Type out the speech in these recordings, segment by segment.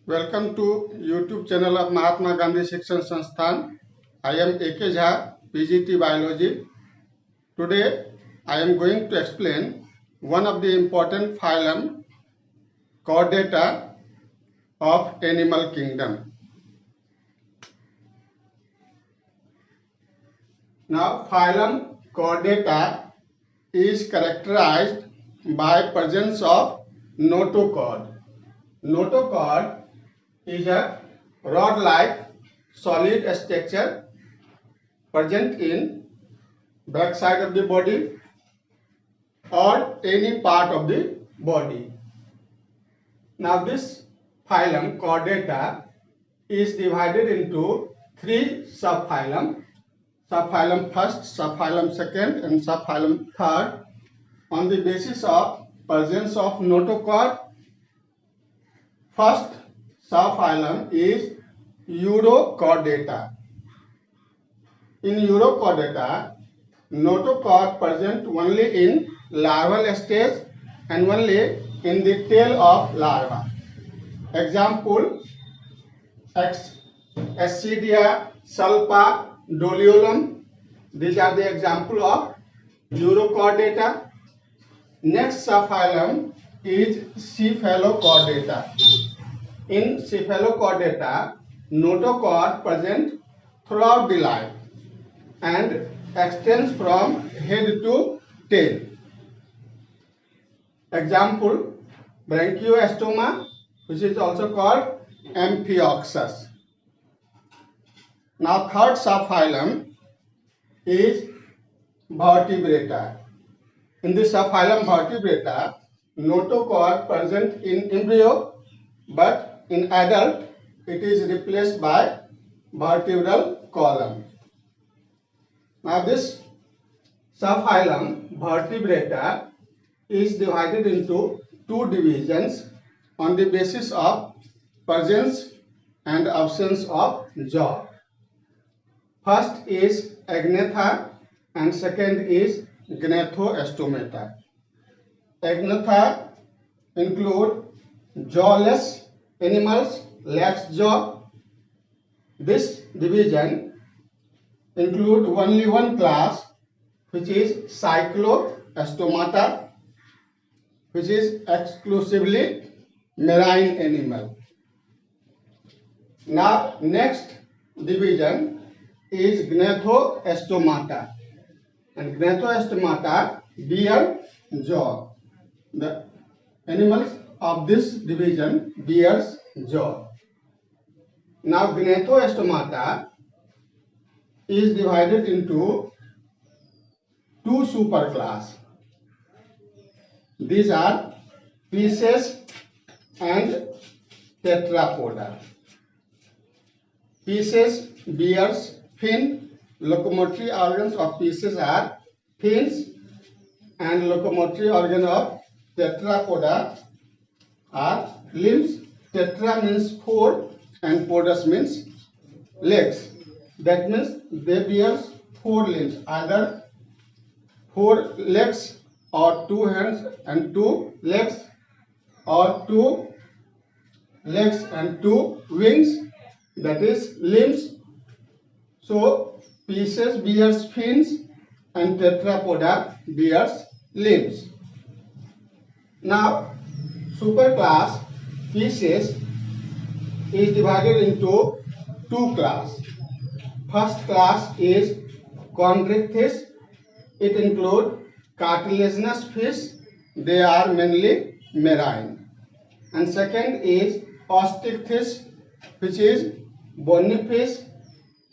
Welcome to YouTube channel of Mahatma Gandhi Shikshan Sansthan. I am A.K. Jha, PGT Biology. Today I am going to explain one of the important phylum, Chordata of animal kingdom. Now phylum Chordata is characterized by presence of notochord. Notochord is a rod-like solid structure present in back side of the body or any part of the body. Now this phylum Chordata is divided into three subphylum. Subphylum first, subphylum second and subphylum third on the basis of presence of notochord. First subphylum is Urochordata. In Urochordata, notochord present only in larval stage and only in the tail of larva. Example: Ascidia, Salpa, Doliolum. These are the example of Urochordata. Next subphylum is Cephalochordata. In Cephalochordata, notochord present throughout the life and extends from head to tail. Example: Branchiostoma, which is also called Amphioxus. Now third subphylum is Vertebrata. In the subphylum Vertebrata, notochord present in embryo, but in adult it is replaced by vertebral column. Now this subphylum Vertebrata is divided into two divisions on the basis of presence and absence of jaw. First is Agnatha and second is Gnathostomata. Agnatha include jawless animals, lacks jaw. This division include only one class, which is Cyclostomata, which is exclusively marine animal. Now next division is Gnathostomata, and Gnathostomata bear jaw. The animals of this division bears jaw. Now Gnathostomata is divided into two superclass. These are Pisces and Tetrapoda. Pisces bears fin. Locomotory organs of Pisces are fins, and locomotory organ of Tetrapoda are limbs. Tetra means four and podus means legs. That means they bear four limbs, either four legs or two hands and two legs, or two legs and two wings, that is limbs. So Pisces bears fins and Tetrapoda bears limbs. Now superclass Pisces is divided into two classes. First class is Chondrichthyes. It includes cartilaginous fish. They are mainly marine. And second is Osteichthyes, which is bony fish.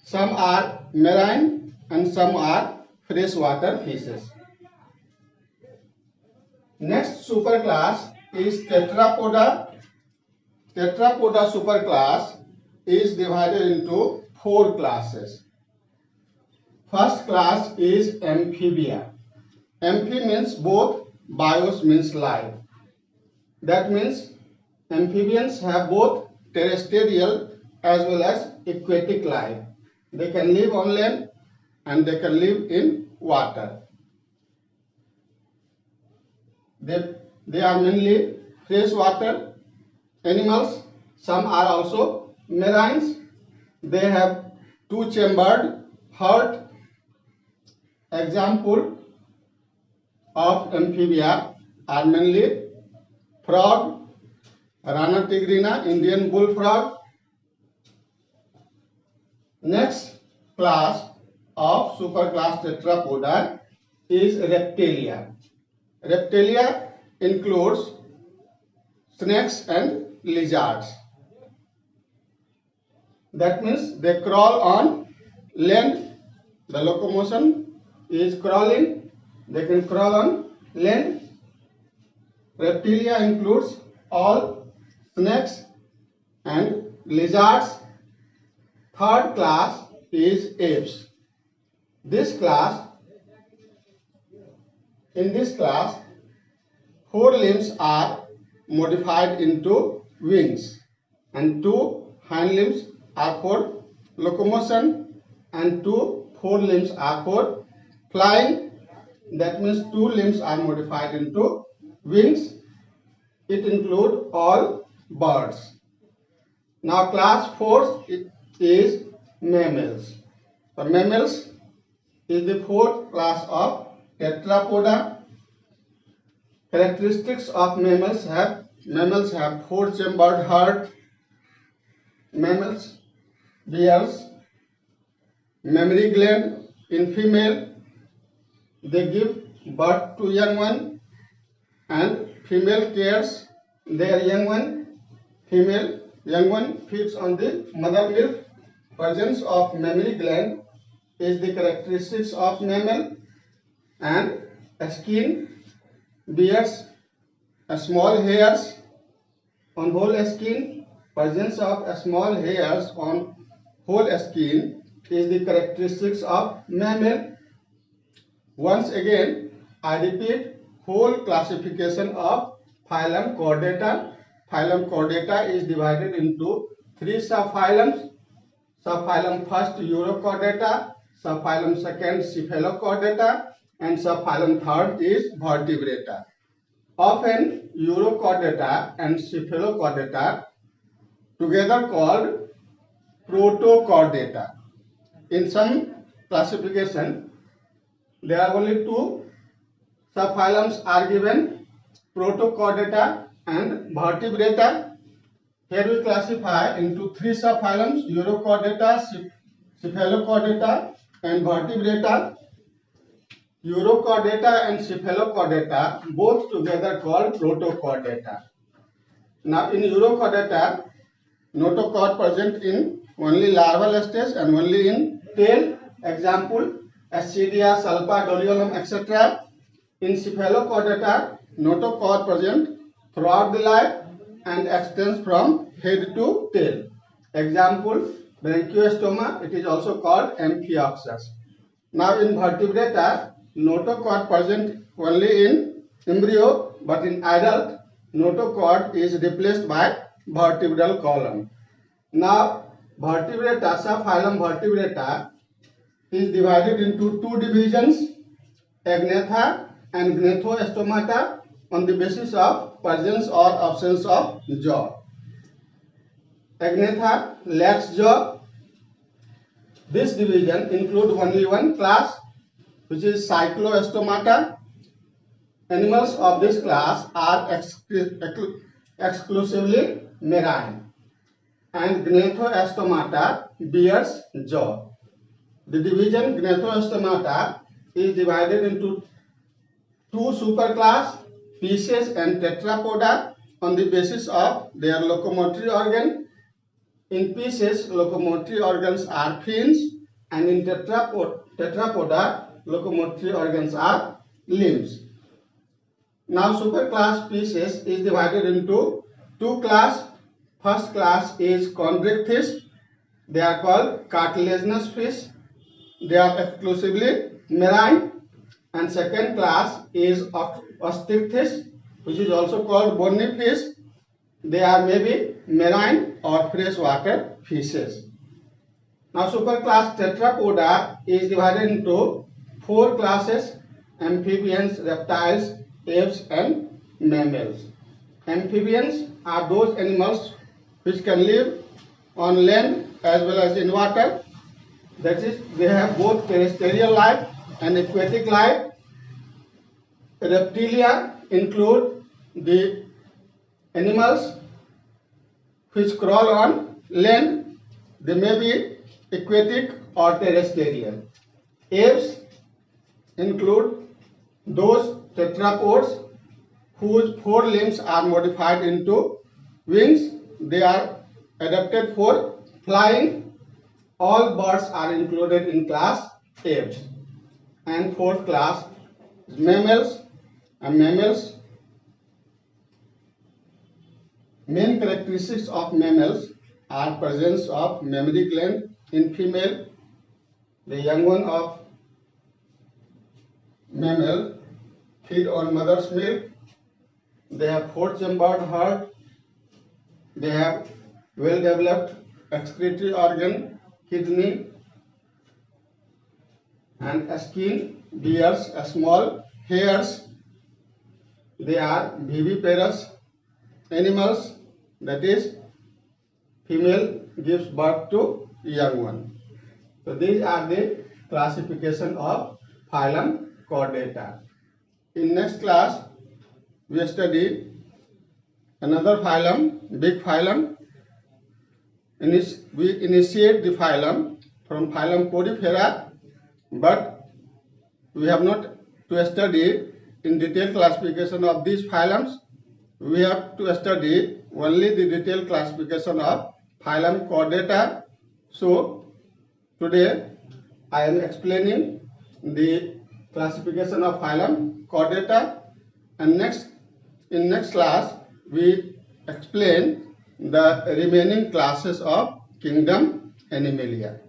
Some are marine and some are freshwater fishes. Next superclass is Tetrapoda. Tetrapoda superclass is divided into four classes. First class is Amphibia. Amphi means both, bios means life. That means amphibians have both terrestrial as well as aquatic life. They can live on land and they can live in water. They are mainly freshwater animals Some are also marines. They have two-chambered heart. Example of amphibia are mainly frog, Rana tigrina, Indian bullfrog. Next class of superclass tetrapoda is Reptilia. Reptilia includes snakes and lizards. That means they crawl on land. The locomotion is crawling. They can crawl on land. Reptilia includes all snakes and lizards. Third class is apes. In this class, 4 limbs are modified into wings and 2 hind limbs are for locomotion and 2 forelimbs are for flying. That means 2 limbs are modified into wings. It includes all birds. Now class 4 is mammals. The mammals is the 4th class of tetrapoda. Characteristics of mammals have 4-chambered heart. Mammals bears mammary gland in female. They give birth to young one and female cares their young one. Female young one feeds on the mother milk. Presence of mammary gland is the characteristics of mammal, and skin bears small hairs on whole skin. Presence of small hairs on whole skin is the characteristics of mammal. Once again, I repeat, whole classification of phylum Chordata. Phylum Chordata is divided into 3 subphylums. Subphylum first Urochordata, subphylum second Cephalochordata, and subphylum third is Vertebrata. Often Urochordata and Cephalochordata together called Protochordata. In some classification, there are only 2 subphylums are given, Protochordata and Vertebrata. Here we classify into 3 subphylums, Urochordata, Cephalochordata and Vertebrata. Urochordata and Cephalochordata both together called Protochordata. Now in Urochordata, notochord present in only larval stage and only in tail. Example, Ascidia, Salpa, Doliolum, etc. In Cephalochordata, notochord present throughout the life and extends from head to tail. Example, Branchiostoma, it is also called Amphioxus. Now in Vertebrata, notochord present only in embryo, but in adult, notochord is replaced by vertebral column. Now Vertebrata, subphylum Vertebrata is divided into 2 divisions, Agnatha and Gnathostomata, on the basis of presence or absence of jaw. Agnatha lacks jaw. This division includes only one class, which is Cyclostomata. Animals of this class are exclusively marine, and Gnathostomata bears jaw. The division Gnathostomata is divided into 2 superclass, Pisces and Tetrapoda, on the basis of their locomotory organ. In Pisces, locomotory organs are fins, and in Tetrapoda, locomotory organs are limbs. Now superclass Pisces is divided into 2 classes. First class is Chondrichthyes. They are called cartilaginous fish. They are exclusively marine. And second class is Osteichthyes, which is also called bony fish. They are maybe marine or freshwater fishes. Now superclass Tetrapoda is divided into 4 classes: amphibians, reptiles, apes and mammals. Amphibians are those animals which can live on land as well as in water. That is, they have both terrestrial life and aquatic life. Reptilia include the animals which crawl on land. They may be aquatic or terrestrial. Apes include those tetrapods whose 4 limbs are modified into wings. They are adapted for flying. All birds are included in class apes. And fourth class is mammals. And mammals, main characteristics of mammals are presence of mammary gland in female. The young one of mammal feed on mother's milk. They have 4-chambered heart. They have well-developed excretory organ, kidney, and skin bears small hairs. They are viviparous animals, that is, female gives birth to young one. So these are the classification of phylum Chordata. In next class, we study another phylum, big phylum. We initiate the phylum from phylum Porifera, but we have not to study in detailed classification of these phylums. We have to study only the detailed classification of phylum Chordata. So today I am explaining the classification of phylum Chordata, and in next class we explain the remaining classes of kingdom Animalia.